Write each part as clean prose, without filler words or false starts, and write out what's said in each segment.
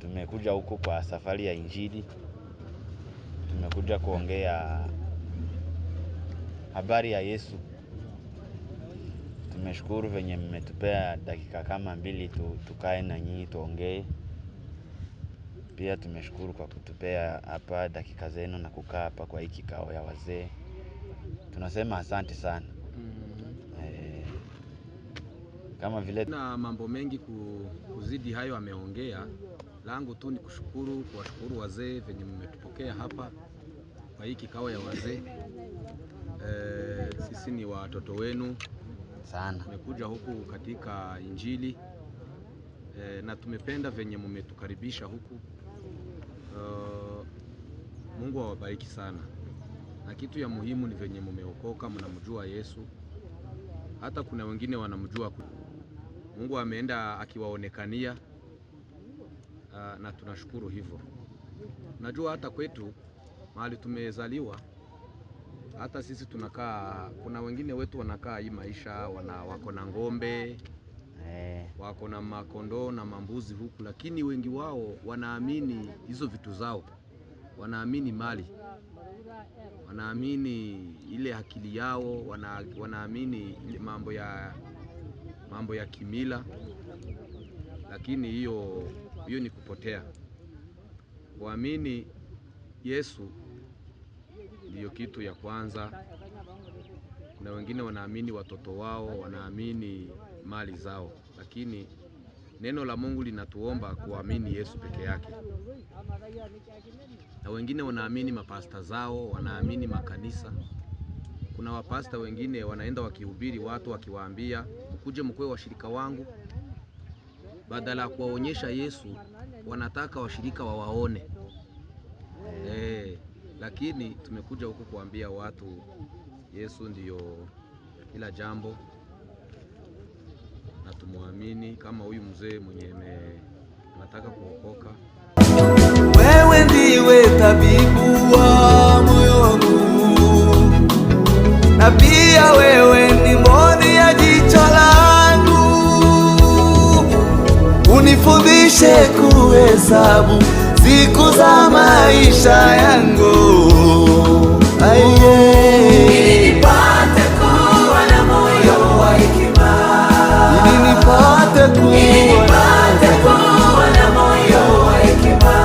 tumekuja huku kwa safari ya Injili. Tumekuja kuongea habari ya Yesu. Tumeshukuru venye mmetupea dakika kama 2 tukae na nyinyi tuongee. Pia tumeshukuru kwa kutupea hapa dakika zenu na kukaa hapa kwa hii kikao ya wazee. Tunasema asante sana. Kama vile na mambo mengi kuzidi hayo ameongea, langu tu ni kuwashukuru wazee venye mmetupokea hapa kwa hii kikao ya wazee. Sisi ni watoto wenu sana. Tumekuja huku katika Injili na tumependa venye mmetukaribisha huku. Mungu awabariki sana. Na kitu ya muhimu ni venye mmeokoka, mnamjua Yesu. Hata kuna wengine wanamjua. Mungu ameenda akiwaonekania na tunashukuru hivyo. Najua hata kwetu mahali tumezaliwa, hata sisi tunakaa, kuna wengine wetu wanakaa hii maisha, wako na ng'ombe, wako na makondoo na mambuzi huku, lakini wengi wao wanaamini hizo vitu zao. Wanaamini mali, wanaamini ile akili yao, wanaamini ile mambo ya kimila, lakini hiyo ni kupotea. Kuamini Yesu ndiyo kitu ya kwanza. Kuna wengine wanaamini watoto wao, wanaamini mali zao, lakini neno la Mungu linatuomba kuamini Yesu peke yake. Na wengine wanaamini mapasta zao, wanaamini makanisa. Kuna wapasta wengine wanaenda wakihubiri watu, wakiwaambia mkuje mkue washirika wangu. Badala ya kuwaonyesha Yesu, wanataka washirika wawaone. Lakini tumekuja huku kuambia watu Yesu ndiyo kila jambo, na tumuamini kama huyu mzee mwenye anataka kuokoka. Wewe ndiwe tabibu wa moyo wangu, na pia wewe ni mboni ya jicho langu. Unifundishe kuhesabu siku za maisha yangu, ili nipate kuwa na moyo wa hekima, ili nipate kuwa na moyo wa hekima,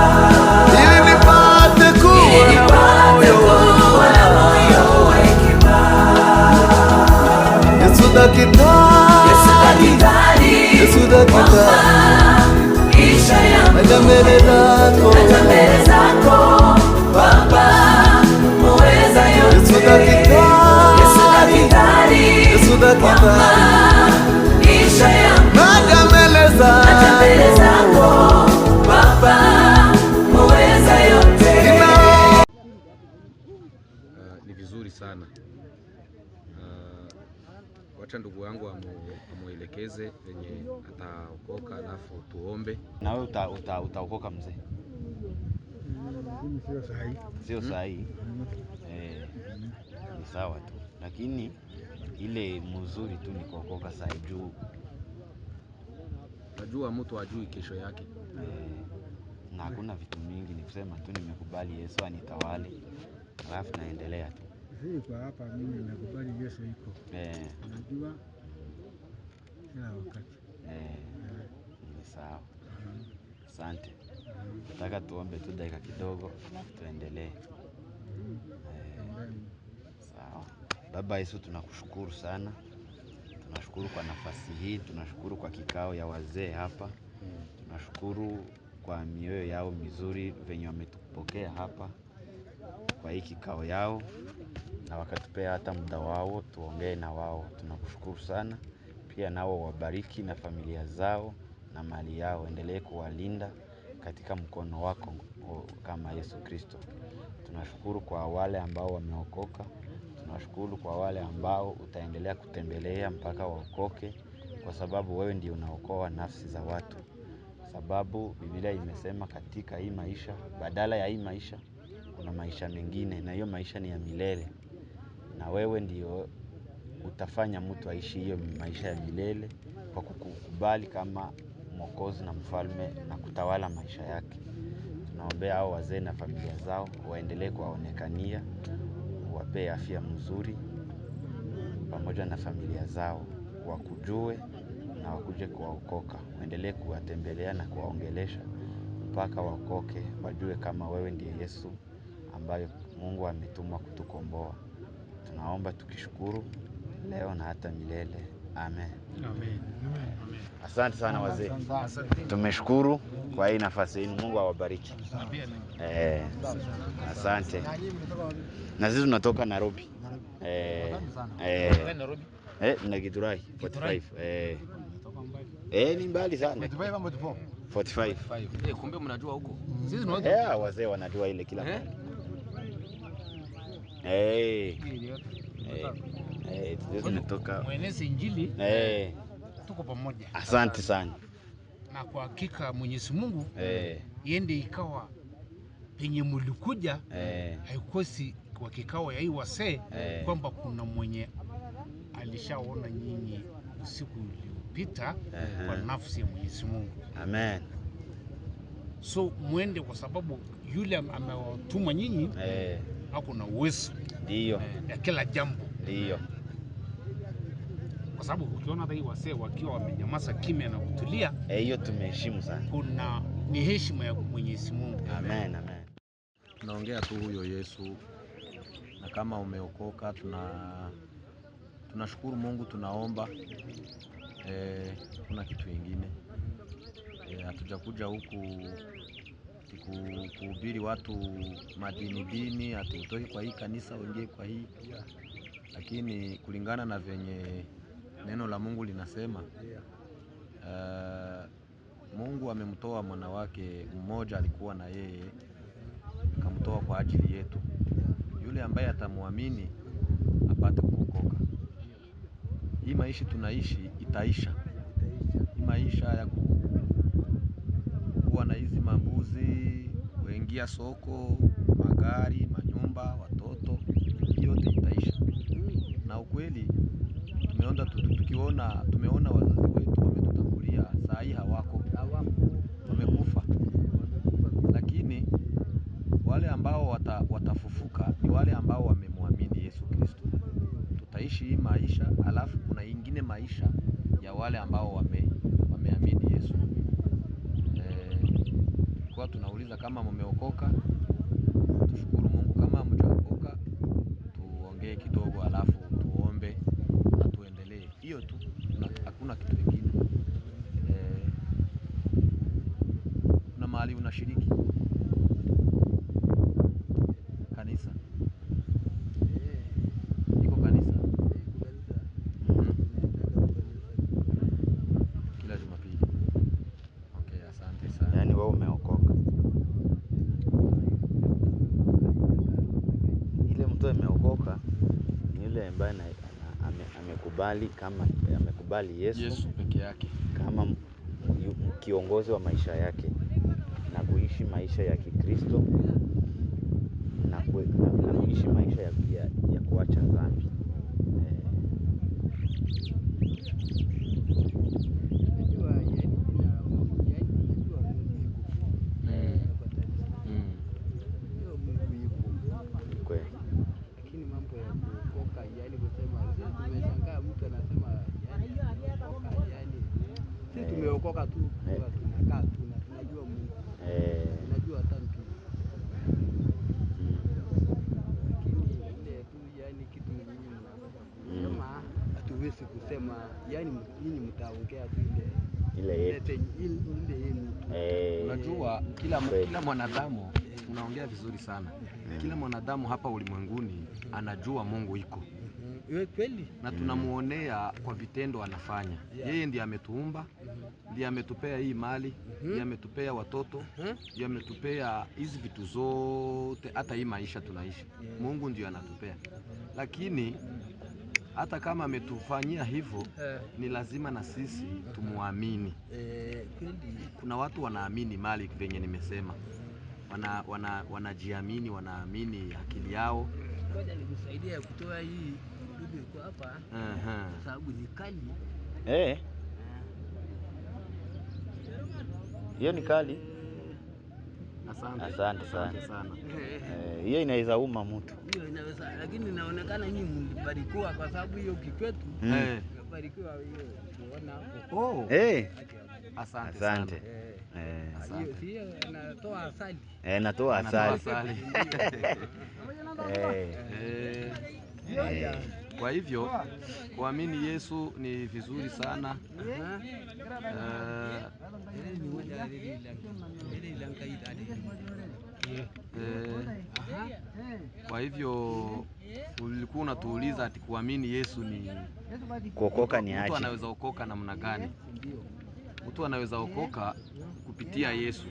ili nipate kuwa na moyo wa hekima. Yesu daktari, Yesu daktari, naja mbele zako Baba muweza yote. Yesu daktari, naja mbele zako Baba muweza yote. Ni vizuri sana. Wacha ndugu yangu amuelekeze venye ataokoka, alafu tuombe. Na wewe utaokoka mzee? Sio sahi. Ni sawa tu, lakini ile mzuri tu ni kuokoka sahi juu. Najua mtu ajui kesho yake. Na hakuna vitu mingi, ni kusema tu nimekubali Yesu anitawale, alafu naendelea tu. Kwa hapa mimi nimekubali Yesu iko. Najua kila wakati. Ni sawa. Asante. Nataka tuombe tu dakika kidogo tuendelee. Sawa. Baba Yesu, tunakushukuru sana. Tunashukuru kwa nafasi hii, tunashukuru kwa kikao ya wazee hapa. Tunashukuru kwa mioyo yao mizuri venye wametupokea hapa kwa hii kikao yao, na wakatupea hata muda wao tuongee na wao. Tunakushukuru sana. Pia nao wabariki na familia zao na mali yao, endelee kuwalinda katika mkono wako kama Yesu Kristo. Tunashukuru kwa wale ambao wameokoka. Tunashukuru kwa wale ambao utaendelea kutembelea mpaka waokoke, kwa sababu wewe ndiye unaokoa nafsi za watu. Sababu Biblia imesema katika hii maisha, badala ya hii maisha kuna maisha mengine, na hiyo maisha ni ya milele. Na wewe ndio utafanya mtu aishi hiyo maisha ya milele kwa kukubali kama Mwokozi na Mfalme na kutawala maisha yake. Tunaombea hao wazee na familia zao, waendelee kuwaonekania, wapee afya mzuri pamoja na familia zao, wakujue na wakuje kuwaokoka. Waendelee kuwatembelea na kuwaongelesha mpaka waokoke, wajue kama wewe ndiye Yesu ambaye Mungu ametuma kutukomboa. Tunaomba tukishukuru leo na hata milele. Amen. Amen. Asante sana wazee. Tumeshukuru kwa hii nafasi yenu. Mungu awabariki. Asante. Na sisi tunatoka Nairobi. Nairobi. Na Githurai 45. Ni mbali sana. 45. Kumbe mnajua huko. Sisi ni wazee wanajua ile kila mahali. Tunatoka mwenezi Injili. Tuko pamoja. Asante sana. Na kwa hakika Mwenyezi Mungu yende ikawa penye mlikuja haikosi kwa kikao ya hii wasee kwamba kuna mwenye alishaona nyinyi usiku uliopita kwa nafsi ya Mwenyezi Mungu. Amen. So muende kwa sababu yule amewatuma nyinyi ako na uwezo ndio ya kila jambo. Ndio. Kwa sababu ukiona hata hii wasee wakiwa wamenyamaza kimya na kutulia, hiyo tumeheshimu sana. Ni heshima ya Mwenyezi Mungu. Amen. Tunaongea tu huyo Yesu, na kama umeokoka tunashukuru Mungu, tunaomba kuna kitu kingine. Hatujakuja huku kuhubiri watu madini, hatutoki kwa hii kanisa uingie kwa hii, lakini kulingana na venye neno la Mungu linasema, Mungu amemtoa mwana wake mmoja, alikuwa na yeye, akamtoa kwa ajili yetu. Yule ambaye atamuamini apate kuokoka. Hii maisha tunaishi itaisha. Hii maisha ya kuwa na hizi mambuzi, kuingia soko, magari, manyumba, watoto, yote itaisha. Na ukweli tumeona wazazi wetu wametutangulia, saa hii hawako, wamekufa. Lakini wale ambao watafufuka ni wale ambao wamemwamini Yesu Kristo. Tutaishi hii maisha, alafu kuna ingine maisha ya wale ambao wameamini Yesu. Kwa tunauliza kama mmeokoka, tushukuru Mungu. Kama mjaokoka, tuongee kidogo alafu tuombe na tuendelee. Hiyo tu, hakuna kitu kingine. Kuna mahali unashiriki kanisa? Iko kanisa? Kila Jumapili. Okay, asante sana. Yaani wewe umeokoka. Ile mtu ameokoka ni yule ambaye amekubali Yesu peke yake kama kiongozi wa maisha yake na kuishi maisha ya Kikristo na kuishi maisha ya kuacha dhambi. Lakini mambo ya kuokoka, yani kusema sisi tumeshangaa mtu anasema sisi tumeokoka tu, tunakaa tu na tunajua Mungu. Tunajua hata mtu. Lakini ile tu yani kitu kama hatuwezi kusema, yani nyinyi mtaongea tu ile yetu. Unajua kila mwanadamu, unaongea vizuri sana. Kila mwanadamu hapa ulimwenguni anajua Mungu iko. Kweli. Na tunamuonea kwa vitendo anafanya. Yeye ndiye ametuumba, ndiye ametupea hii mali, ndiye ametupea watoto, ndiye ametupea hizi vitu zote, hata hii maisha tunaishi. Mungu ndiye anatupea. Lakini hata kama ametufanyia hivyo, ni lazima na sisi tumuamini. Kuna watu wanaamini mali venye nimesema. Wanajiamini, wanaamini akili yao. Ngoja nikusaidie kutoa hii dudu iko hapa. Sababu ni kali. Hiyo ni kali. Asante sana. Hiyo inaweza uma mtu. Hiyo inaweza, lakini inaonekana nyinyi mlibarikiwa kwa sababu hiyo kikwetu. Barikiwa hiyo kuona hapo. Asante. Hiyo natoa asali. Natoa asali. Kwa hivyo kuamini Yesu ni vizuri sana. Kwa hivyo ulikuwa unatuuliza ati kuamini Yesu ni kuokoka ni aje? Mtu anaweza okoka namna gani? Mtu anaweza okoka kupitia Yesu.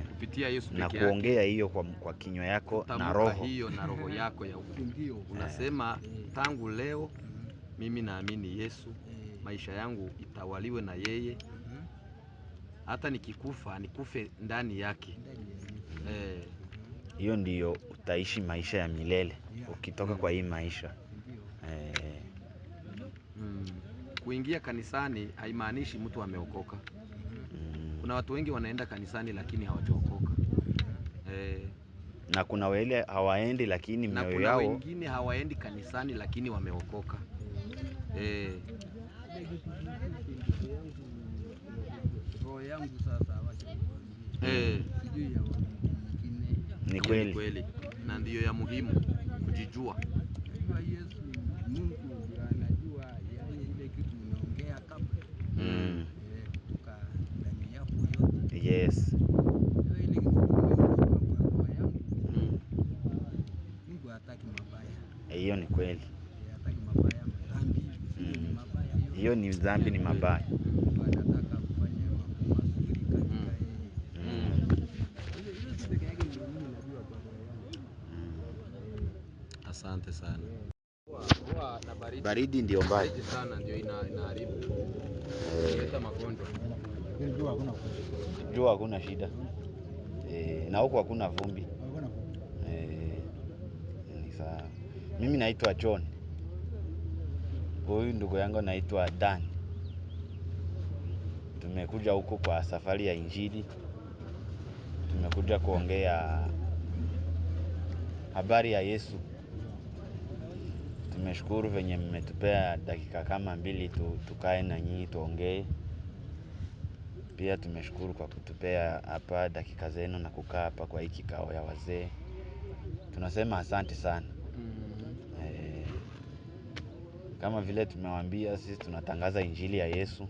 Kupitia Yesu pekee yake. Na kuongea hiyo kwa kinywa yako na roho. Hiyo na roho yako ya ukweli. Unasema tangu leo mimi naamini Yesu, maisha yangu itawaliwe na yeye. Hata nikikufa nikufe ndani yake. Hiyo ndiyo utaishi maisha ya milele ukitoka kwa hii maisha. Kuingia kanisani haimaanishi mtu ameokoka. Kuna watu wengi wanaenda kanisani lakini hawajaokoka. Na kuna wale hawaendi lakini mioyo yao. Na kuna wengine hawaendi kanisani lakini wameokoka. Roho yangu sasa wacha nikwambie. Sijui ya watu wengine. Ni kweli. Na ndiyo ya muhimu kujijua. Unajua Yesu Mungu ndiye anajua yale ile kitu unaongea kabla. Kutoka ndani yako yote. Yes. Ile kitu unasema kwa roho yangu. Mungu hataki mabaya. Hiyo ni kweli. Hataki mabaya, dhambi ni mabaya yote. Hiyo ni dhambi, ni mabaya. Mungu anataka kufanya mambo mazuri katika yeye. Ile kitu pekee yake ndio mimi najua kwa roho yangu. Asante sana. Baridi ndio mbaya sana, ndio inaharibu. Inaleta magonjwa. Jua hakuna shida. Na huko hakuna vumbi. Ni sawa. Mimi naitwa John. Huyu ndugu yangu naitwa Dan. Tumekuja huku kwa safari ya Injili. Tumekuja kuongea habari ya Yesu. Tumeshukuru venye mmetupea dakika kama 2 tukae na nyinyi tuongee. Pia tumeshukuru kwa kutupea hapa dakika zenu na kukaa hapa kwa hii kikao ya wazee. Tunasema asante sana. Kama vile tumewaambia, sisi tunatangaza Injili ya Yesu.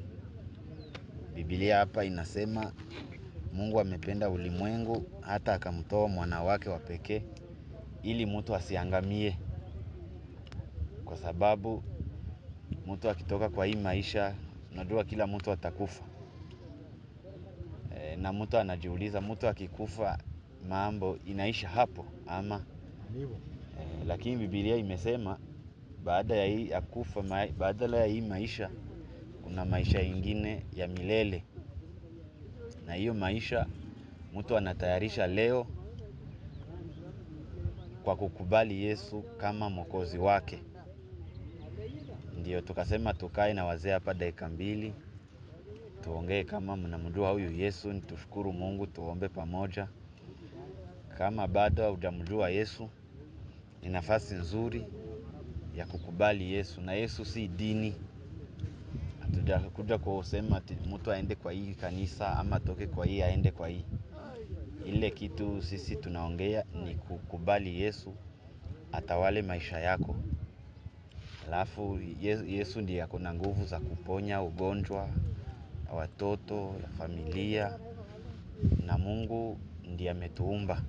Biblia hapa inasema Mungu amependa ulimwengu hata akamtoa mwana wake wa pekee ili mtu asiangamie. Kwa sababu mtu akitoka kwa hii maisha, unajua kila mtu atakufa. Na mtu anajiuliza, mtu akikufa mambo inaisha hapo ama? Lakini Biblia imesema baada ya hii akufa, baada ya hii maisha kuna maisha ingine ya milele. Na hiyo maisha mtu anatayarisha leo kwa kukubali Yesu kama mwokozi wake. Ndio tukasema tukae na wazee hapa dakika 2 tuongee kama mnamjua huyu Yesu, tushukuru Mungu, tuombe pamoja. Kama bado hujamjua Yesu, ni nafasi nzuri ya kukubali Yesu. Na Yesu si dini. Hatujakuja kusema mtu aende kwa hii kanisa ama toke kwa hii aende kwa hii. Ile kitu sisi tunaongea ni kukubali Yesu atawale maisha yako. Alafu Yesu ndiye ako na nguvu za kuponya ugonjwa ya watoto, ya familia. Na Mungu ndiye ametuumba.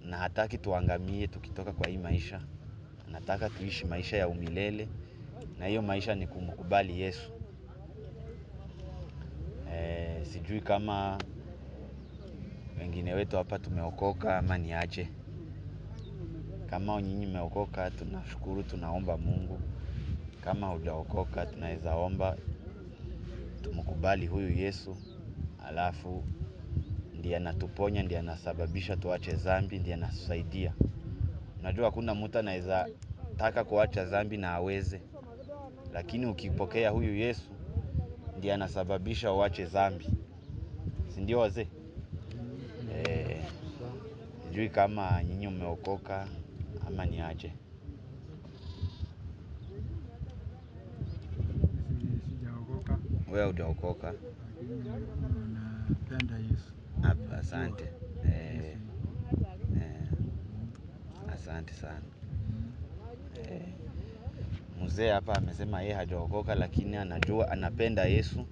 Na hataki tuangamie tukitoka kwa hii maisha. Anataka tuishi maisha ya umilele. Na hiyo maisha ni kumkubali Yesu. Sijui kama wengine wetu hapa tumeokoka ama ni aje. Kama nyinyi mmeokoka, tunashukuru, tunaomba Mungu. Kama hujaokoka, tunaweza omba tumkubali huyu Yesu. Alafu ndiye anatuponya, ndiye anasababisha tuache dhambi, ndiye anatusaidia. Unajua hakuna mtu anaweza taka kuacha dhambi na aweze. Lakini ukipokea huyu Yesu, ndiye anasababisha uache dhambi. si ndio wazee? Sijui kama nyinyi mmeokoka ama ni aje. Sijaokoka. Wewe hujaokoka? Napenda Yesu. Asante. Asante sana. Mzee hapa amesema yeye hajaokoka lakini anajua anapenda Yesu.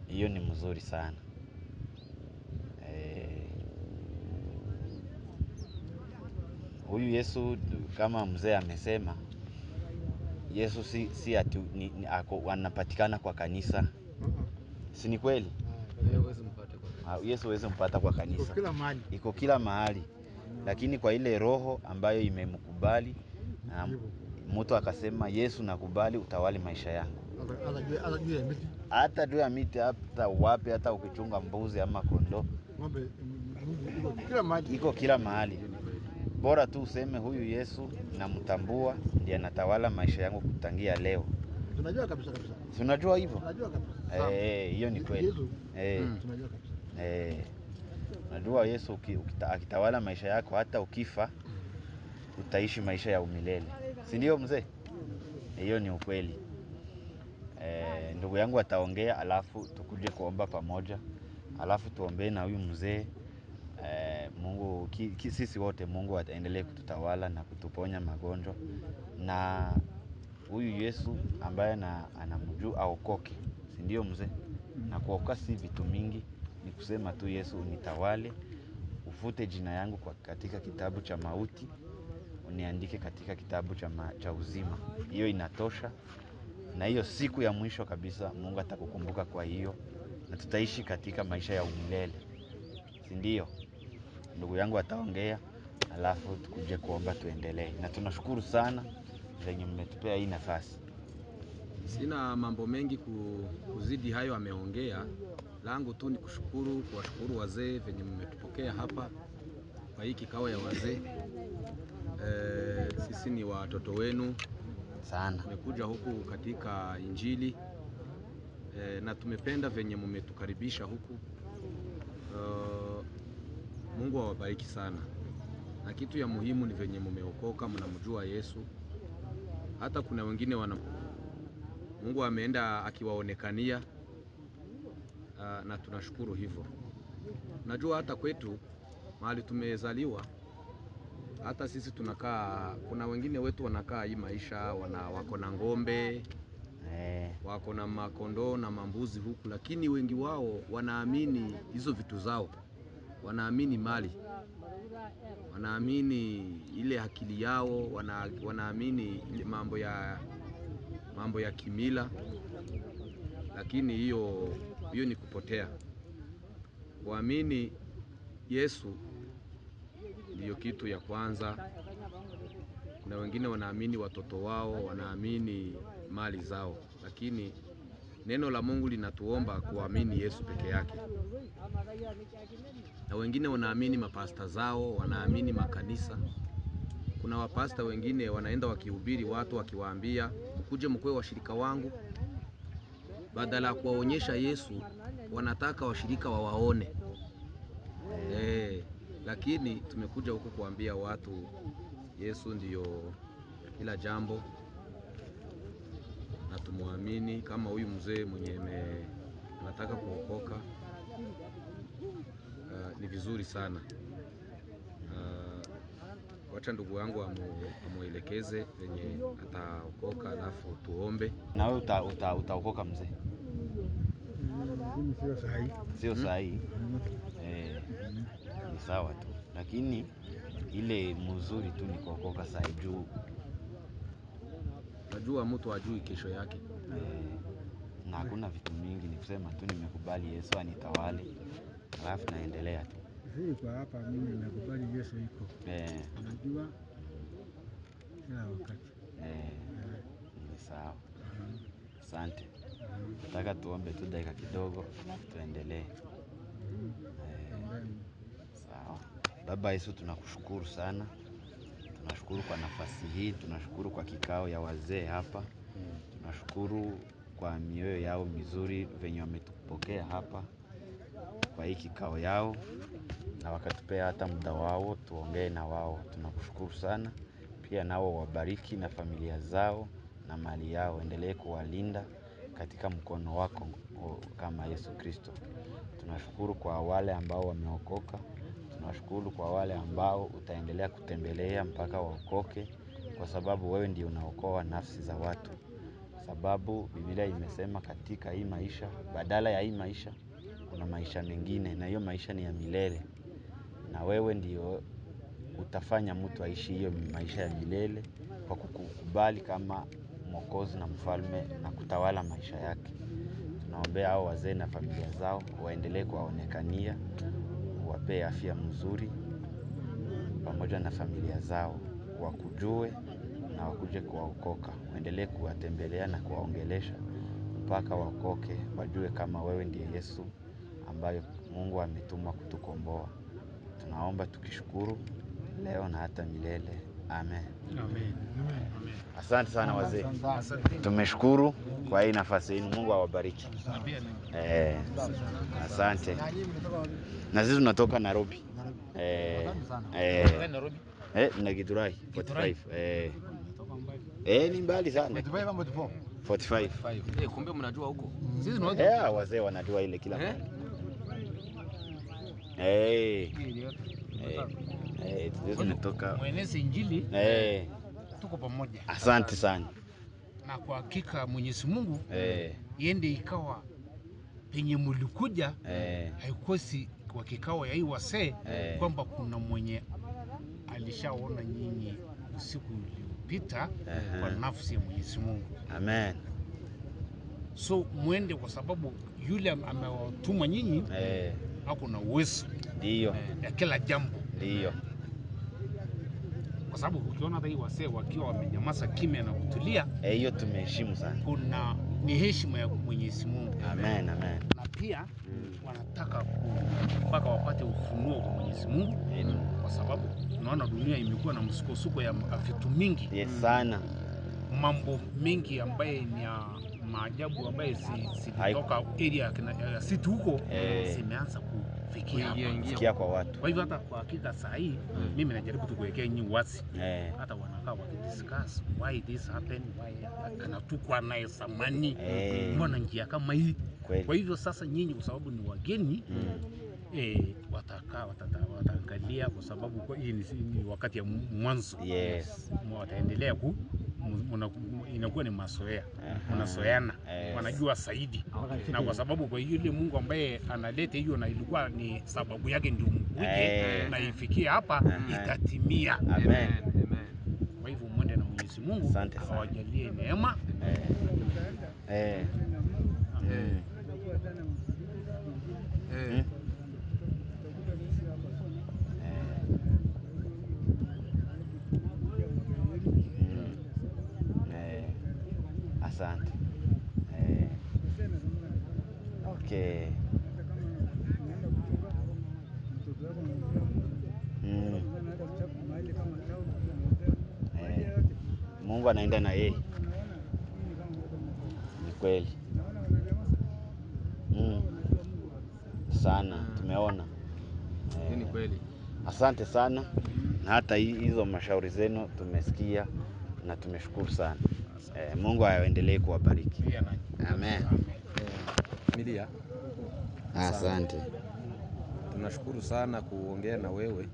Hiyo ni mzuri sana. Huyu Yesu kama mzee amesema, Yesu si ati anapatikana kwa kanisa. Si ni kweli? Yesu huwezi mpata kwa kanisa. Iko kila mahali. Lakini kwa ile roho ambayo imemkubali, mtu akasema Yesu nakubali utawale maisha yangu. Hata juu ya miti, hata wapi, hata ukichunga mbuzi ama kondoo. Iko kila mahali. Bora tu useme huyu Yesu namtambua, ndiye anatawala maisha yangu kutangia leo. Tunajua kabisa. Si unajua hivyo? Tunajua kabisa. Hiyo ni kweli. Tunajua kabisa. Najua Yesu akitawala maisha yako, hata ukifa utaishi maisha ya umilele. Si ndio mzee? Hiyo ni ukweli. Ndugu yangu ataongea, alafu tukuje kuomba pamoja, alafu tuombee na huyu mzee. Mungu sisi wote Mungu ataendelee kututawala na kutuponya magonjwa, na huyu Yesu ambaye anamjua aokoke. Si ndio mzee? Na kuokoka si vitu mingi, ni kusema tu Yesu unitawale, ufute jina yangu katika kitabu cha mauti, uniandike katika kitabu cha uzima. Hiyo inatosha, na hiyo siku ya mwisho kabisa Mungu atakukumbuka kwa hiyo, na tutaishi katika maisha ya umilele. Si ndio? Ndugu yangu ataongea, alafu tukuje kuomba tuendelee. Na tunashukuru sana venye mmetupea hii nafasi. Sina mambo mengi kuzidi hayo ameongea. Langu tu ni kuwashukuru wazee venye mmetupokea hapa kwa hii kikao ya wazee. Sisi ni watoto wenu sana. Tumekuja huku katika Injili na tumependa venye mmetukaribisha huku. Mungu awabariki sana. Na kitu ya muhimu ni venye mmeokoka, mnamjua Yesu. Hata kuna wengine Mungu ameenda akiwaonekania, na tunashukuru hivyo. Najua hata kwetu mahali tumezaliwa, hata sisi tunakaa, kuna wengine wetu wanakaa hii maisha, wako na ng'ombe, wako na makondoo na mambuzi huku, lakini wengi wao wanaamini hizo vitu zao. Wanaamini mali, wanaamini ile akili yao, wanaamini ile mambo ya kimila, lakini hiyo ni kupotea. Kuamini Yesu ndiyo kitu ya kwanza. Kuna wengine wanaamini watoto wao, wanaamini mali zao, lakini neno la Mungu linatuomba kuamini Yesu peke yake. Na wengine wanaamini mapasta zao, wanaamini makanisa. Kuna wapasta wengine wanaenda wakihubiri watu, wakiwaambia mkuje mkue washirika wangu. Badala ya kuwaonyesha Yesu, wanataka washirika wawaone. Lakini tumekuja huku kuambia watu Yesu ndiyo kila jambo, na tumuamini kama huyu mzee mwenye anataka kuokoka. Ni vizuri sana. Wacha ndugu yangu amuelekeze venye ataokoka, alafu tuombe. Na wewe utaokoka mzee? Sio sahihi. Sio sahihi? Ni sawa tu, lakini ile mzuri tu ni kuokoka saa juu. Najua mtu ajui kesho yake. Na hakuna vitu mingi, ni kusema tu nimekubali Yesu anitawale, alafu naendelea tu. Kwa hapa mimi nimekubali Yesu iko. Najua kila wakati. Ni sawa. Asante. Nataka tuombe tu dakika kidogo, tuendelee. Sawa. Baba Yesu, tunakushukuru sana. Tunashukuru kwa nafasi hii, tunashukuru kwa kikao ya wazee hapa. Tunashukuru kwa mioyo yao mizuri venye wametupokea hapa. hii kikao yao na wakatupea hata muda wao tuongee na wao. Tunakushukuru sana. Pia nao wabariki na familia zao na mali yao. Endelee kuwalinda katika mkono wako kama Yesu Kristo. Tunashukuru kwa wale ambao wameokoka. Tunashukuru kwa wale ambao utaendelea kutembelea mpaka waokoke, kwa sababu wewe ndiye unaokoa nafsi za watu. Sababu Biblia imesema katika hii maisha, badala ya hii maisha kuna maisha mengine, na hiyo maisha ni ya milele. Na wewe ndio utafanya mtu aishi hiyo maisha ya milele kwa kukubali kama Mwokozi na Mfalme na kutawala maisha yake. Tunaombea hao wazee na familia zao, waendelee kuwaonekania, wapee afya mzuri pamoja na familia zao, wakujue na wakuje kuwaokoka. Waendelee kuwatembelea na kuwaongelesha mpaka waokoke, wajue kama wewe ndiye Yesu ambaye Mungu ametuma kutukomboa. Tunaomba tukishukuru leo na hata milele. Amen. Amen. Asante sana wazee. Tumeshukuru kwa hii nafasi yenu. Mungu awabariki. Asante. Na sisi tunatoka Nairobi. Nairobi. Na Githurai 45. Ni mbali sana. 45. Kumbe mnajua huko. Sisi tunajua. Wazee wanajua ile kila mahali. Tunatoka mwenezi Injili. Tuko pamoja. Asante sana. Na kwa hakika Mwenyezi Mungu yende ikawa penye mlikuja haikosi kwa kikao ya hii wasee kwamba kuna mwenye alishaona nyinyi usiku uliopita kwa nafsi ya Mwenyezi Mungu. Amen. So mwende, kwa sababu yule amewatuma nyinyi ako na uwezo ndio ya kila jambo. Ndio. Kwa sababu ukiona hata hii wasee wakiwa wamenyamaza kimya na kutulia, hiyo tumeheshimu sana. Kuna ni heshima ya Mwenyezi Mungu. Amen, amen. Na pia wanataka mpaka wapate ufunuo kwa Mwenyezi Mungu. Kwa sababu tunaona dunia imekuwa na msukosuko ya vitu mingi. Yes, sana. Mambo mengi ambaye ni ya maajabu ambaye zilitoka area ya city huko zimeanza kufikia kwa watu. Kwa hivyo hata kwa hakika saa hii mimi najaribu kuwekea nyinyi wazi. Hata wanakaa wakidiscuss why this happen, why anatukwa naye samani, mbona njia kama hii. Kwa hivyo sasa nyinyi kwa sababu ni wageni wataangalia, kwa sababu hii ni wakati ya mwanzo. Yes. Wataendelea inakuwa ni mazoea. Wanazoeana, wanajua zaidi. Na kwa sababu kwa hiyo ile Mungu ambaye analeta hiyo na ilikuwa ni sababu yake ndio mkuje na ifikie hapa ikatimia. Amen. Kwa hivyo mwende na Mwenyezi Mungu awajalie neema. Asante. Okay. Mungu anaenda na yeye. Ni kweli. Sana, tumeona. Ni kweli. Asante sana. Na hata hizo mashauri zenu tumesikia na tumeshukuru sana. Mungu aendelee kuwabariki. Amen. Familia. Asante. Tunashukuru sana kuongea na wewe.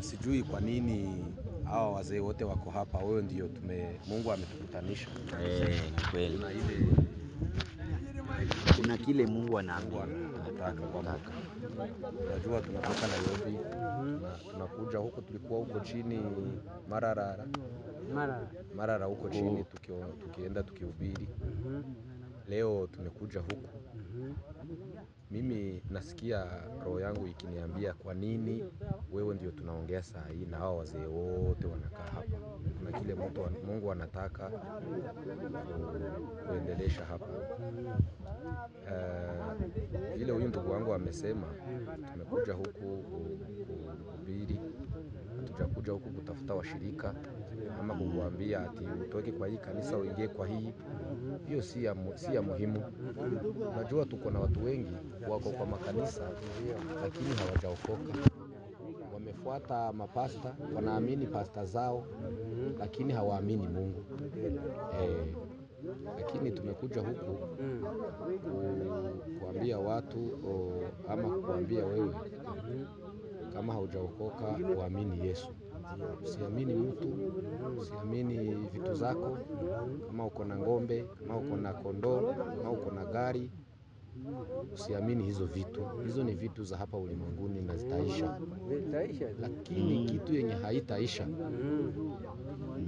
Sijui kwa nini hawa wazee wote wako hapa. Wewe ndio Mungu ametukutanisha. Ni kweli. Kuna kile Mungu anataka kwamba unajua tunatoka Nairobi tunakuja huko, tulikuwa huko chini Marara huko chini tukienda tukihubiri. Leo tumekuja huku. Mimi nasikia roho yangu ikiniambia kwa nini wewe ndio tunaongea saa hii na hao wazee wote wanakaa hapa. Kuna kile Mungu anataka kuendelesha hapa. Ile huyu ndugu wangu amesema tumekuja huku kuhubiri, hatujakuja huku kutafuta washirika ama kukuambia ati utoke kwa hii kanisa uingie kwa hii. Hiyo si ya muhimu. Najua tuko na watu wengi wako kwa makanisa lakini hawajaokoka. Wamefuata mapasta, wanaamini pasta zao lakini hawaamini Mungu. Lakini tumekuja huku kuambia watu ama kuambia wewe kama haujaokoka uamini Yesu. Usiamini mtu, usiamini vitu zako. Kama uko na ng'ombe, kama uko na kondoo, kama uko na gari, usiamini hizo vitu. Hizo ni vitu za hapa ulimwenguni na zitaisha. Lakini kitu yenye haitaisha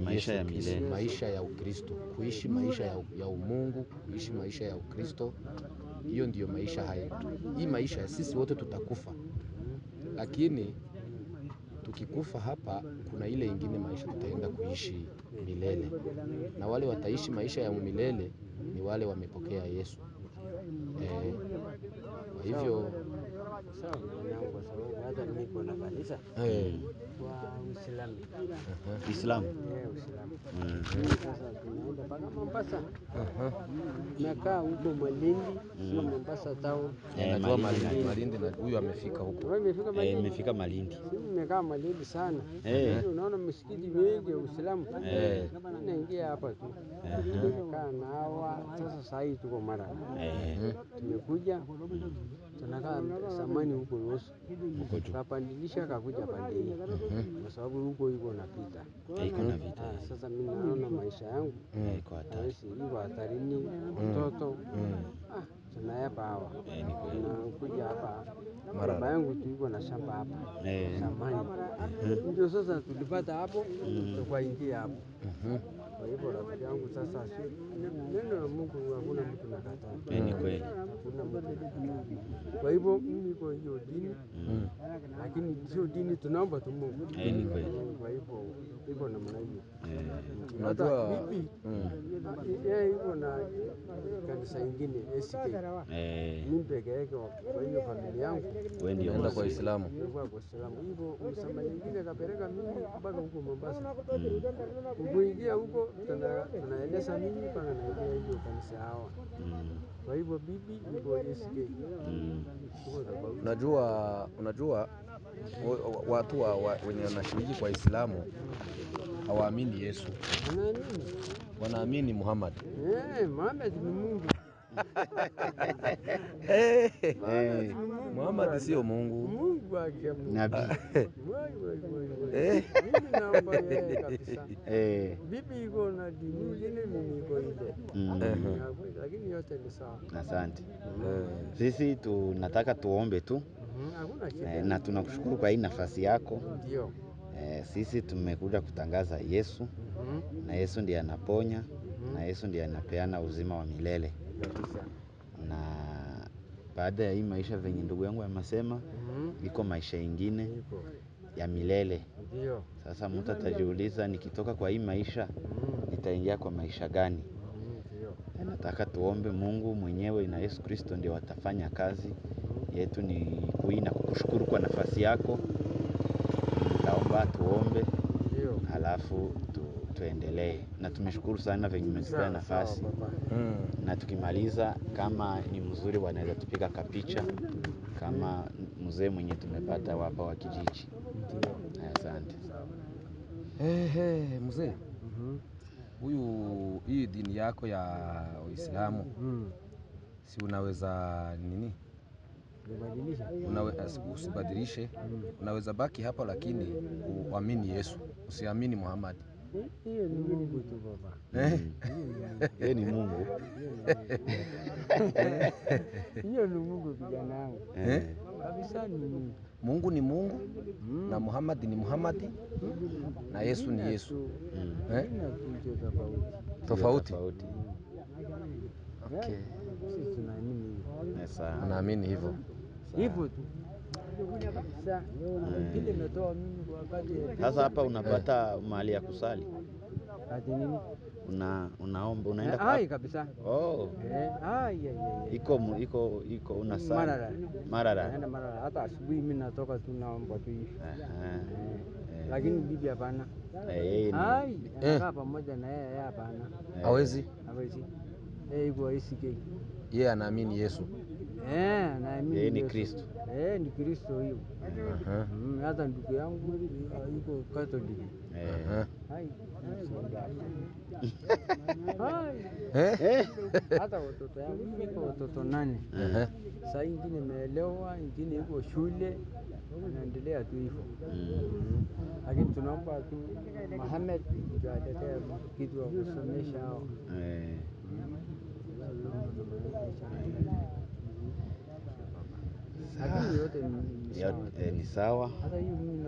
maisha ya milele, maisha ya Ukristo, kuishi maisha ya umungu, kuishi maisha ya Ukristo. Hiyo ndiyo maisha haya. Hii maisha ya sisi wote tutakufa. Lakini tukikufa hapa kuna ile ingine maisha tutaenda kuishi milele. Na wale wataishi maisha ya milele ni wale wamepokea Yesu. Kwa hivyo sawa mwanangu, kwa sababu hata niko na kanisa kwa Uislamu. Uislamu. Uislamu. Sasa tunaenda mpaka Mombasa. Nakaa huko Malindi, sio Mombasa town. Najua Malindi na huyu amefika huko. Wewe umefika Malindi? Nimefika Malindi. Nimekaa Malindi sana. Unaona msikiti mingi ya Uislamu. Naingia hapa tu. Nimekaa na hawa. Sasa hii tuko Mara. Tumekuja tunakaa samani huko nusu. Tukapandilisha kakuja pande hii. Kwa sababu huko iko napita. Iko na vita. Sasa mimi naona maisha yangu iko hatari. Iko hatarini, mtoto. Tunayapa hawa. Nakuja hapa. Baba yangu tu iko na shamba hapa. Samani. Ndio sasa tulipata hapo, tukaingia hapo. Kwa hivyo rafiki yangu sasa neno la Mungu hakuna mtu nakataa. Ni kweli. Hakuna mtu. Kwa hivyo mimi kwa hiyo dini lakini sio dini tunaomba tu Mungu. Ni kweli. Kwa hivyo iko namna hiyo. Unajua bibi yeye iko na kanisa ingine SK. Mimi peke yake kwa hiyo familia yangu wewe ndio unaenda kwa Uislamu. Kwa Uislamu. Hivyo msama nyingine kapeleka mimi mpaka huko Mombasa. Kuingia huko tunaendesha mimi mpaka naingia hiyo kanisa hawa. Kwa hivyo bibi iko SK. Unajua watu wenye wanashiriki kwa Uislamu hawaamini Yesu. Wanaamini Muhammad. Muhammad ni Mungu. Muhammad sio Mungu. Mungu wake nabii. Mimi naomba yeye kabisa. Bibi iko na dini nyingine, mimi iko ile. Lakini yote ni sawa. Asante. Sisi tunataka tuombe tu. Na tunakushukuru kwa hii nafasi yako. Ndio. Sisi tumekuja kutangaza Yesu. Na Yesu ndiye anaponya. Na Yesu ndiye anapeana uzima wa milele. Na baada ya hii maisha venye ndugu yangu amesema, iko maisha ingine ya milele. Ndio. Sasa mtu atajiuliza nikitoka kwa hii maisha nitaingia kwa maisha gani? Ndio. Nataka tuombe Mungu mwenyewe na Yesu Kristo ndio watafanya kazi. Yetu ni kuina kukushukuru kwa nafasi yako. Naomba tuombe. Ndio. Halafu tuendelee. Na tumeshukuru sana venye umetupea nafasi. Na tukimaliza kama ni mzuri wanaweza tupika kapicha kama mzee mwenye tumepata hapa wa kijiji. Asante. Mzee. Hii dini yako ya Uislamu si unaweza nini? Usibadilishe. Unaweza baki hapa lakini uamini Yesu. Usiamini Muhammad. Hiyo ni Mungu tu baba. Yeye ni Mungu. Hiyo ni Mungu kijana wangu. Kabisa ni Mungu. Mungu ni Mungu na Muhammad ni Muhammad na Yesu ni Yesu. Tofauti. Okay. Sisi tunaamini hivyo. Naamini hivyo. Hivyo tu. Sasa kile natoa mimi kwa wakati. Sasa hapa unapata mahali ya kusali. Hadi nini? unaomba unaenda Hai kabisa. Oh. Iko unasali. Marara. Naenda Marara. Hata asubuhi mimi natoka tu naomba tu hivi. Lakini bibi hapana. Nakaa pamoja na yeye hapana. Hawezi? Yuko ICK. Yeye anaamini Yesu. Naamini yeye ni Kristo. Ni Kristo hiyo. Hata ndugu yangu yuko Catholic. Hata watoto yangu niko watoto 8. Saa ingine imeelewa, ingine yuko shule, anaendelea tu hivyo. Lakini tunaomba tu Mohamed ndio aletee kitu wa kusomesha hao. Lakini yote ni sawa. Hata hiyo mimi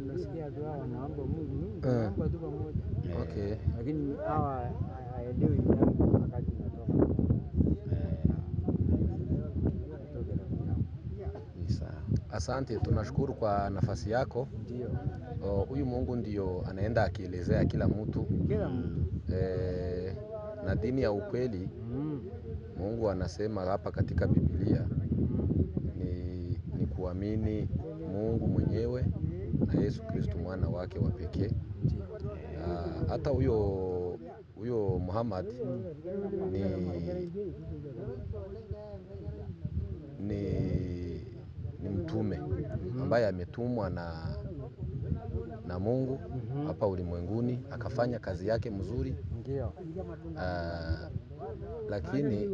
nasikia tu hao naomba Mungu, naomba tu pamoja. Okay. Lakini hawa haelewi yangu wakati natoka. Ni sawa. Asante, tunashukuru kwa nafasi yako. Ndio. Huyu Mungu ndio anaenda akielezea kila mtu. Na dini ya ukweli. Mungu anasema hapa katika Biblia ni kuamini Mungu mwenyewe na Yesu Kristo mwana wake wa pekee. Hata huyo Muhammad ni mtume ambaye ametumwa na Mungu hapa ulimwenguni, akafanya kazi yake mzuri. Ndio. Lakini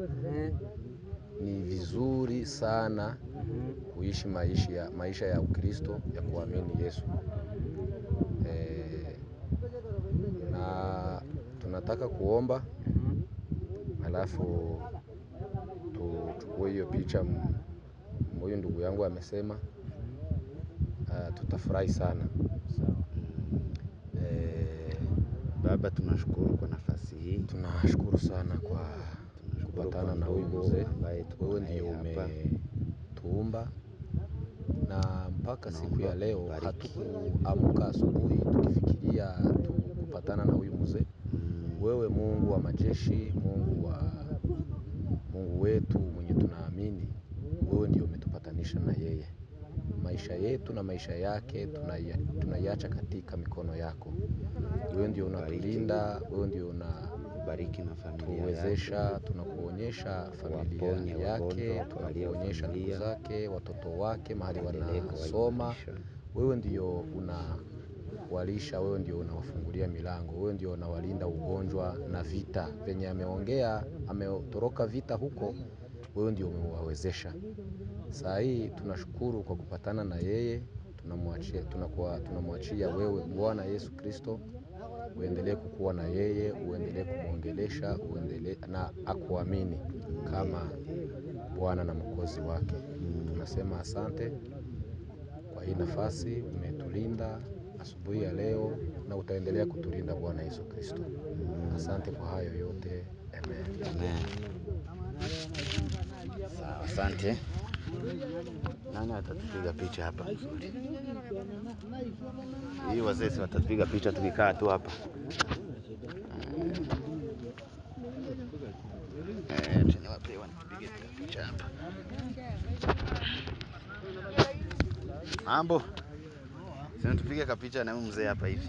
ni vizuri sana kuishi maisha ya Ukristo ya kuamini Yesu. Na tunataka kuomba alafu tuchukue hiyo picha huyu ndugu yangu amesema, tutafurahi sana. Baba, tunashukuru kwa nafasi hii. Tunashukuru sana kwa kupatana na huyu mzee. Wewe ndio umetuumba na mpaka siku ya leo hatukuamka asubuhi tukifikiria kupatana na huyu mzee. Wewe Mungu wa majeshi, Mungu wetu mwenye tunaamini, wewe ndio umetupatanisha na yeye. Maisha yetu na maisha yake tunaiacha katika mikono yako. Wewe ndio unatulinda, wewe ndio unabariki na familia tuwezesha, tunakuonyesha familia yake, tunakuonyesha ndugu zake, watoto wake, mahali wanasoma. Wewe ndio unawalisha, wewe ndio unawafungulia milango, wewe ndio unawalinda ugonjwa na vita. Venye ametoroka vita huko, wewe ndio umewawezesha. Saa hii tunashukuru kwa kupatana na yeye, tunamwachia wewe Bwana Yesu Kristo. Uendelee kukuwa na yeye, uendelee kumwongelesha, uendelee na akuamini kama Bwana na Mwokozi wake. Tunasema asante kwa hii nafasi, umetulinda asubuhi ya leo na utaendelea kutulinda Bwana Yesu Kristo. Asante kwa hayo yote. Amen. Sawa, asante. Nani atatupiga picha hapa mzuri? Hii wazee watatupiga picha tukikaa tu hapa. Tunawape wanatupiga picha hapa. Mambo. Sina tupige kapicha na huyu mzee hapa hivi.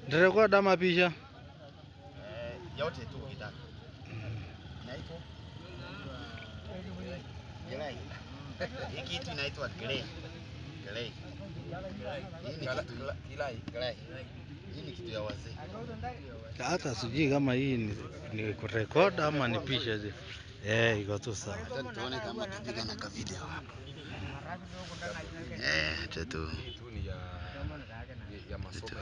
Nitarekodi mapicha yote tu ukitaka. Inaitwa Gelai. Hii kitu inaitwa Gelai. Gelai. Hii ni kitu ya wazee. Hata sijui kama hii ni kurekodi ama ni picha hizi. Iko tu sawa. Acha tuone kama tupiga na video hapa. Acha tu. Ya masomo.